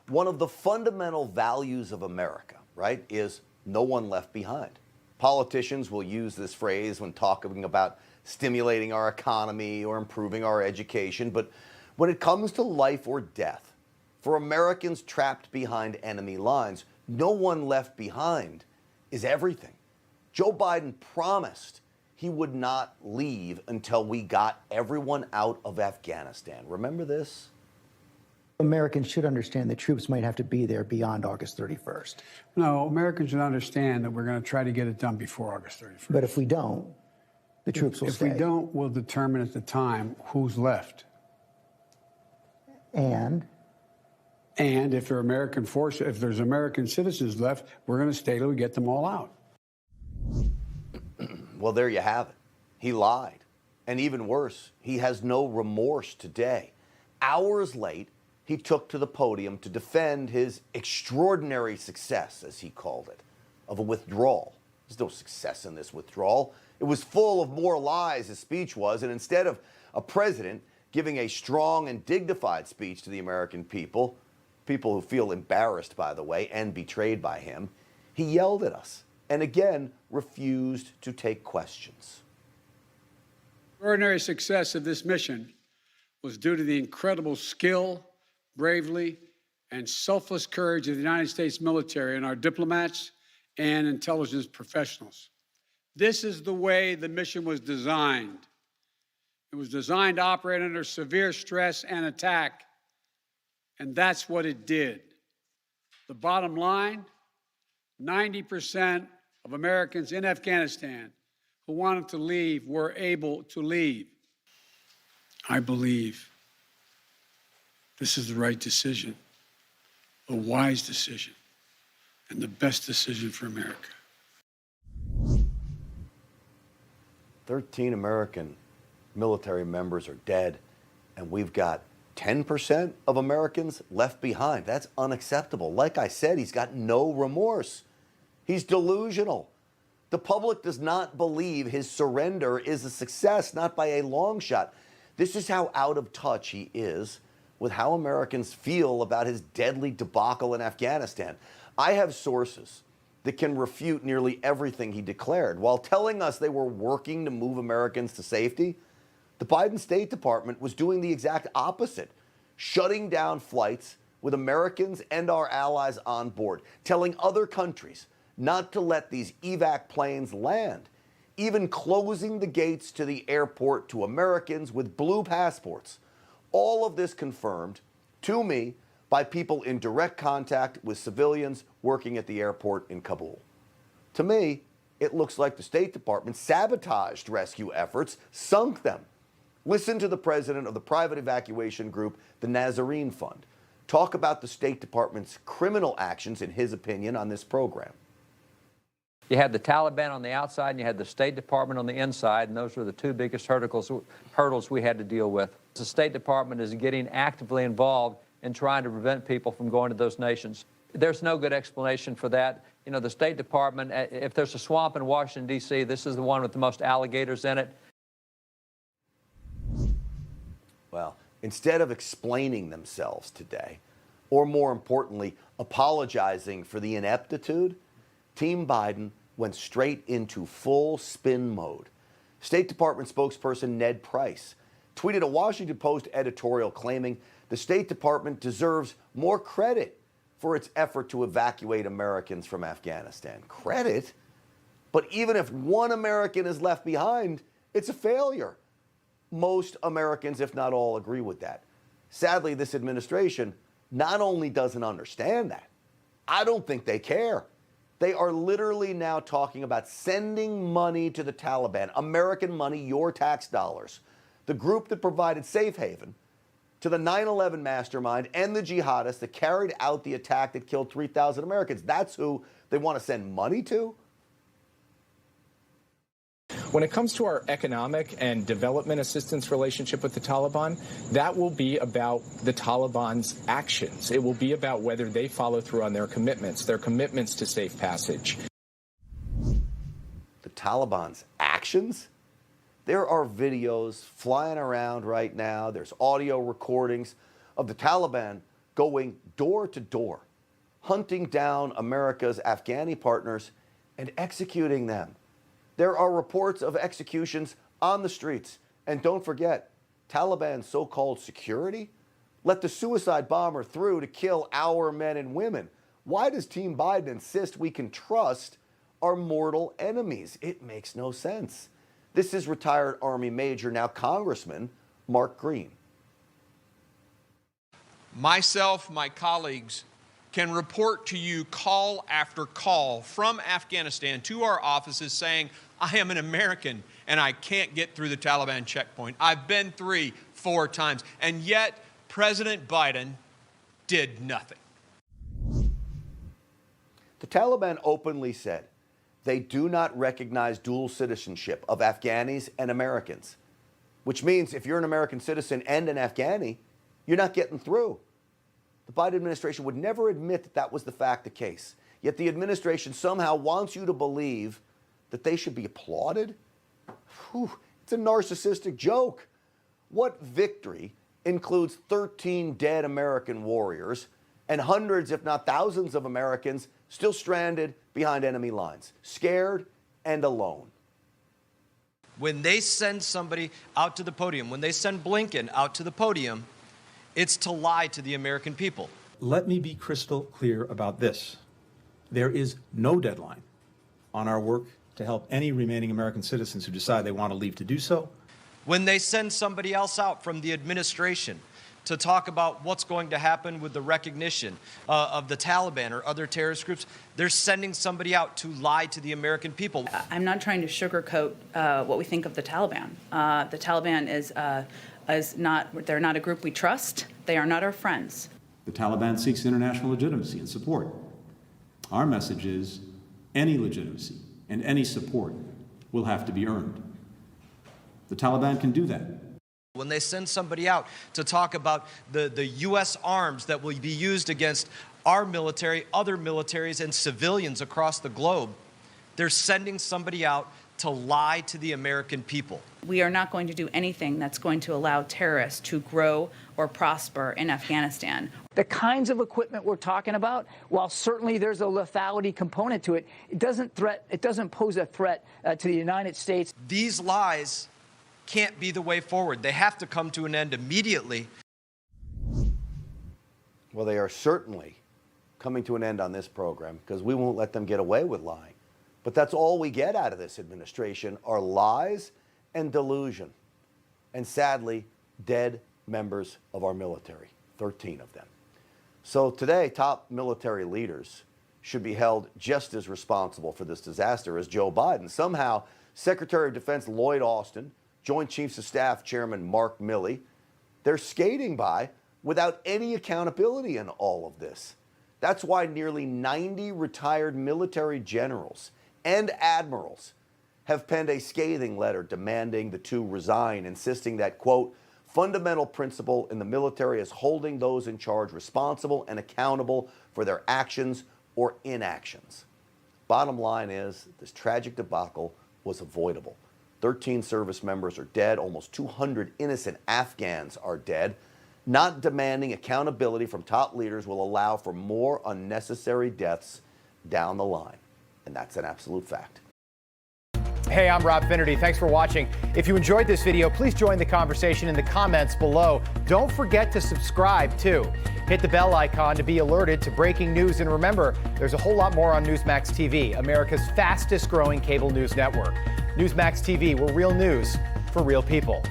One of the fundamental values of America, right, is no one left behind. Politicians will use this phrase when talking about stimulating our economy or improving our education, but when it comes to life or death, for Americans trapped behind enemy lines, no one left behind is everything. Joe Biden promised he would not leave until we got everyone out of Afghanistan. Remember this? Americans should understand that troops might have to be there beyond August 31st. No, Americans should understand that we're going to try to get it done before August 31st. But if we don't, the troops will stay. If we don't, we'll determine at the time who's left. And if there are American forces, if there's American citizens left, we're going to stay till we get them all out. Well, there you have it. He lied. And even worse, he has no remorse today. Hours late, he took to the podium to defend his extraordinary success, as he called it, of a withdrawal. There's no success in this withdrawal. It was full of more lies, his speech was, and instead of a president giving a strong and dignified speech to the American people who feel embarrassed, by the way, and betrayed by him, he yelled at us and again refused to take questions. The extraordinary success of this mission was due to the incredible skill, bravery, and selfless courage of the United States military and our diplomats and intelligence professionals. This is the way the mission was designed. It was designed to operate under severe stress and attack, and that's what it did. The bottom line, 90% of Americans in Afghanistan who wanted to leave were able to leave. I believe this is the right decision, a wise decision, and the best decision for America. 13 American military members are dead, and we've got 10% of Americans left behind. That's unacceptable. Like I said, he's got no remorse. He's delusional. The public does not believe his surrender is a success, not by a long shot. This is how out of touch he is with how Americans feel about his deadly debacle in Afghanistan. I have sources that can refute nearly everything he declared. While telling us they were working to move Americans to safety, the Biden State Department was doing the exact opposite, shutting down flights with Americans and our allies on board, telling other countries not to let these evac planes land, even closing the gates to the airport to Americans with blue passports. All of this confirmed to me by people in direct contact with civilians working at the airport in Kabul. To me, it looks like the State Department sabotaged rescue efforts, sunk them. Listen to the president of the private evacuation group, the Nazarene Fund, talk about the State Department's criminal actions, in his opinion, on this program. You had the Taliban on the outside and you had the State Department on the inside, and those were the two biggest hurdles we had to deal with. The State Department is getting actively involved in trying to prevent people from going to those nations. There's no good explanation for that. You know, the State Department, if there's a swamp in Washington, D.C., this is the one with the most alligators in it. Well, instead of explaining themselves today, or more importantly, apologizing for the ineptitude, Team Biden went straight into full spin mode. State Department spokesperson Ned Price tweeted a Washington Post editorial claiming the State Department deserves more credit for its effort to evacuate Americans from Afghanistan. Credit? But even if one American is left behind, it's a failure. Most Americans, if not all, agree with that. Sadly, this administration not only doesn't understand that, I don't think they care. They are literally now talking about sending money to the Taliban, American money, your tax dollars, the group that provided safe haven to the 9/11 mastermind and the jihadists that carried out the attack that killed 3,000 Americans. That's who they want to send money to? When it comes to our economic and development assistance relationship with the Taliban, that will be about the Taliban's actions. It will be about whether they follow through on their commitments to safe passage. The Taliban's actions? There are videos flying around right now. There's audio recordings of the Taliban going door to door, hunting down America's Afghani partners and executing them. There are reports of executions on the streets. And don't forget, Taliban's so-called security let the suicide bomber through to kill our men and women. Why does Team Biden insist we can trust our mortal enemies? It makes no sense. This is retired Army Major, now Congressman, Mark Green. Myself, my colleagues, can report to you call after call from Afghanistan to our offices saying, I am an American and I can't get through the Taliban checkpoint. I've been 3-4 times, and yet President Biden did nothing. The Taliban openly said they do not recognize dual citizenship of Afghanis and Americans, which means if you're an American citizen and an Afghani, you're not getting through. The Biden administration would never admit that that was the case. Yet the administration somehow wants you to believe that they should be applauded? Whew, it's a narcissistic joke. What victory includes 13 dead American warriors and hundreds, if not thousands, of Americans still stranded behind enemy lines, scared and alone? When they send somebody out to the podium, when they send Blinken out to the podium, it's to lie to the American people. Let me be crystal clear about this. There is no deadline on our work to help any remaining American citizens who decide they want to leave to do so. When they send somebody else out from the administration to talk about what's going to happen with the recognition of the Taliban or other terrorist groups, they're sending somebody out to lie to the American people. I'm not trying to sugarcoat what we think of the Taliban. The Taliban they're not a group we trust. They are not our friends. The Taliban seeks international legitimacy and support. Our message is any legitimacy and any support will have to be earned. The Taliban can do that. When they send somebody out to talk about the U.S. arms that will be used against our military, other militaries, and civilians across the globe, they're sending somebody out to lie to the American people. We are not going to do anything that's going to allow terrorists to grow or prosper in Afghanistan. The kinds of equipment we're talking about, while certainly there's a lethality component to it, it doesn't pose a threat to the United States. These lies can't be the way forward. They have to come to an end immediately. Well, they are certainly coming to an end on this program because we won't let them get away with lying. But that's all we get out of this administration are lies and delusion. And sadly, dead members of our military, 13 of them. So today, top military leaders should be held just as responsible for this disaster as Joe Biden. Somehow, Secretary of Defense Lloyd Austin, Joint Chiefs of Staff Chairman Mark Milley, they're skating by without any accountability in all of this. That's why nearly 90 retired military generals and admirals have penned a scathing letter demanding the two resign, insisting that, quote, fundamental principle in the military is holding those in charge responsible and accountable for their actions or inactions. Bottom line is, this tragic debacle was avoidable. 13 service members are dead. Almost 200 innocent Afghans are dead. Not demanding accountability from top leaders will allow for more unnecessary deaths down the line. And that's an absolute fact. Hey, I'm Rob Finnerty. Thanks for watching. If you enjoyed this video, please join the conversation in the comments below. Don't forget to subscribe, too. Hit the bell icon to be alerted to breaking news. And remember, there's a whole lot more on Newsmax TV, America's fastest growing cable news network. Newsmax TV, where real news for real people.